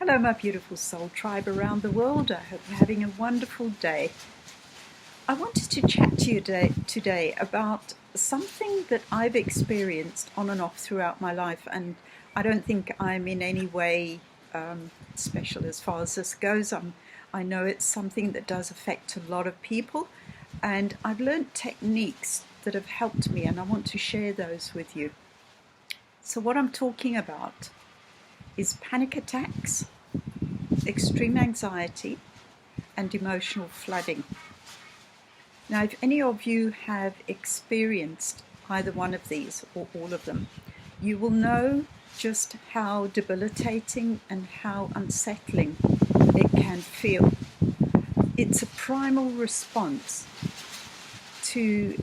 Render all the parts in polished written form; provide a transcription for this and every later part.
Hello, my beautiful soul tribe around the world. I hope you're having a wonderful day. I wanted to chat to you today about something that I've experienced on and off throughout my life, and I don't think I'm in any way special as far as this goes. I know it's something that does affect a lot of people, and I've learned techniques that have helped me, and I want to share those with you. So what I'm talking about is panic attacks, extreme anxiety, and emotional flooding. Now, if any of you have experienced either one of these or all of them, you will know just how debilitating and how unsettling it can feel. It's a primal response to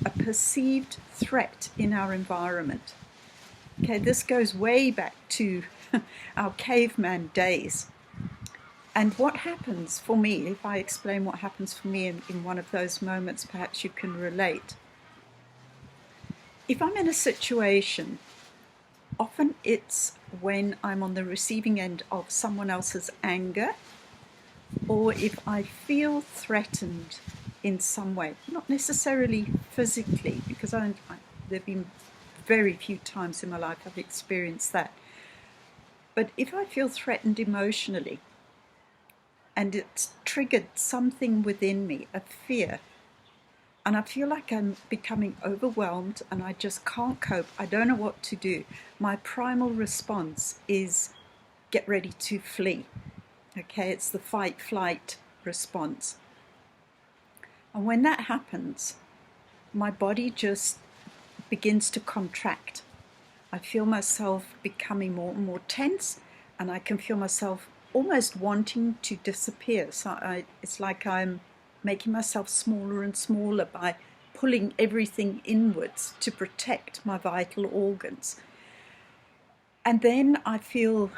a perceived threat in our environment. Okay, this goes way back to our caveman days. And what happens for me, if I explain what happens for me in one of those moments, perhaps you can relate. If I'm in a situation, often it's when I'm on the receiving end of someone else's anger, or if I feel threatened in some way, not necessarily physically, because there have been very few times in my life I've experienced that. But if I feel threatened emotionally, and it's triggered something within me, a fear, and I feel like I'm becoming overwhelmed and I just can't cope, I don't know what to do, my primal response is get ready to flee. Okay, it's the fight-flight response. And when that happens, my body just begins to contract. I feel myself becoming more and more tense, and I can feel myself almost wanting to disappear. So it's like I'm making myself smaller and smaller by pulling everything inwards to protect my vital organs. And then I feel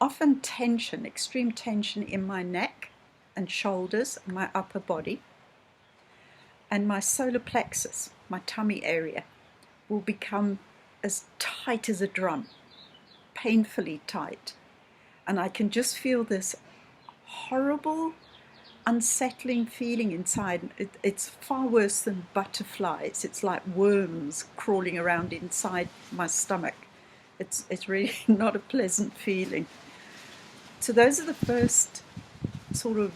often tension, extreme tension in my neck and shoulders and my upper body. And my solar plexus, my tummy area, will become as tight as a drum, painfully tight. And I can just feel this horrible, unsettling feeling inside. It's far worse than butterflies. It's like worms crawling around inside my stomach. It's really not a pleasant feeling. So those are the first sort of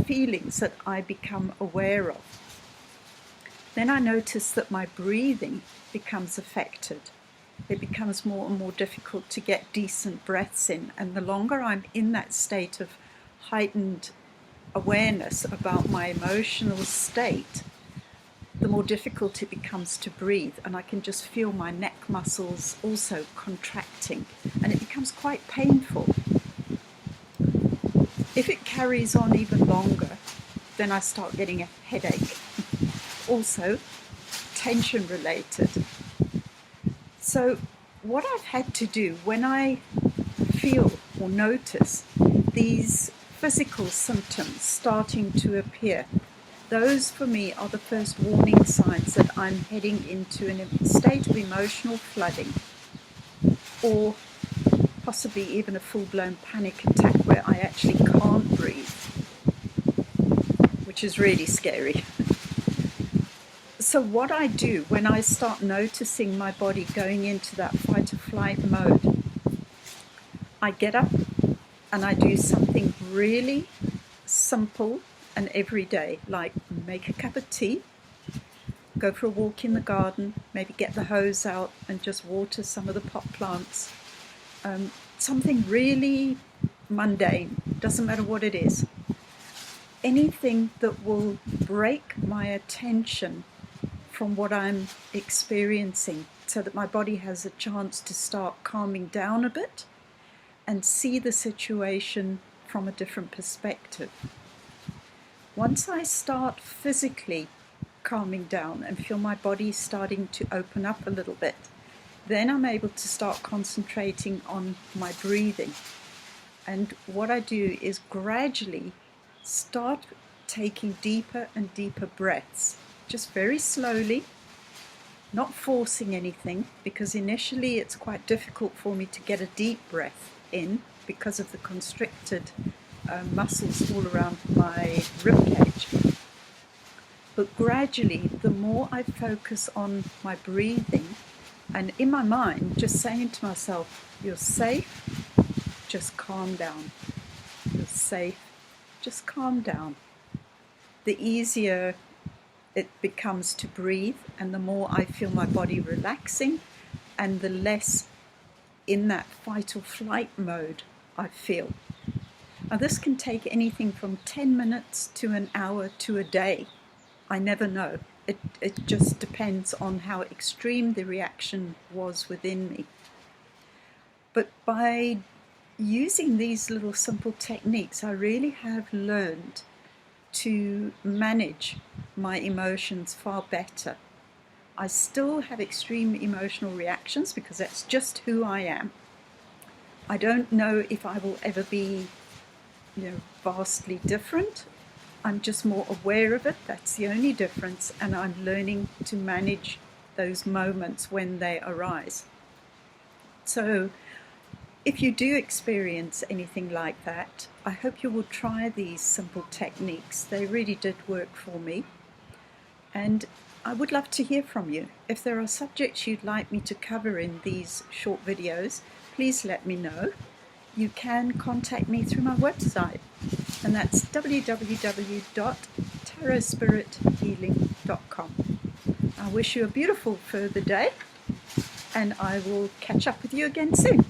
feelings that I become aware of. Then I notice that my breathing becomes affected. It becomes more and more difficult to get decent breaths in. And the longer I'm in that state of heightened awareness about my emotional state, the more difficult it becomes to breathe. And I can just feel my neck muscles also contracting. And it becomes quite painful. If it carries on even longer, then I start getting a headache. Also, tension related. So what I've had to do when I feel or notice these physical symptoms starting to appear, those for me are the first warning signs that I'm heading into a state of emotional flooding, or possibly even a full-blown panic attack where I actually can't breathe, which is really scary. So what I do when I start noticing my body going into that fight or flight mode, I get up and I do something really simple and everyday, like make a cup of tea, go for a walk in the garden, maybe get the hose out and just water some of the pot plants. Something really mundane, doesn't matter what it is. Anything that will break my attention from what I'm experiencing, so that my body has a chance to start calming down a bit and see the situation from a different perspective. Once I start physically calming down and feel my body starting to open up a little bit, then I'm able to start concentrating on my breathing. And what I do is gradually start taking deeper and deeper breaths. Just very slowly, not forcing anything, because initially it's quite difficult for me to get a deep breath. in because of the constricted muscles all around my ribcage. But gradually, the more I focus on my breathing, and in my mind, just saying to myself, you're safe, just calm down. You're safe, just calm down. The easier it becomes to breathe, and the more I feel my body relaxing, and the less in that fight or flight mode I feel. Now, this can take anything from 10 minutes to an hour to a day. I never know. It just depends on how extreme the reaction was within me. But by using these little simple techniques, I really have learned to manage my emotions far better. I still have extreme emotional reactions because that's just who I am. I don't know if I will ever be, vastly different. I'm just more aware of it. That's the only difference, and I'm learning to manage those moments when they arise. So if you do experience anything like that, I hope you will try these simple techniques. They really did work for me. And I would love to hear from you. If there are subjects you'd like me to cover in these short videos, please let me know. You can contact me through my website, and that's www.tarotspirithealing.com. I wish you a beautiful further day, and I will catch up with you again soon.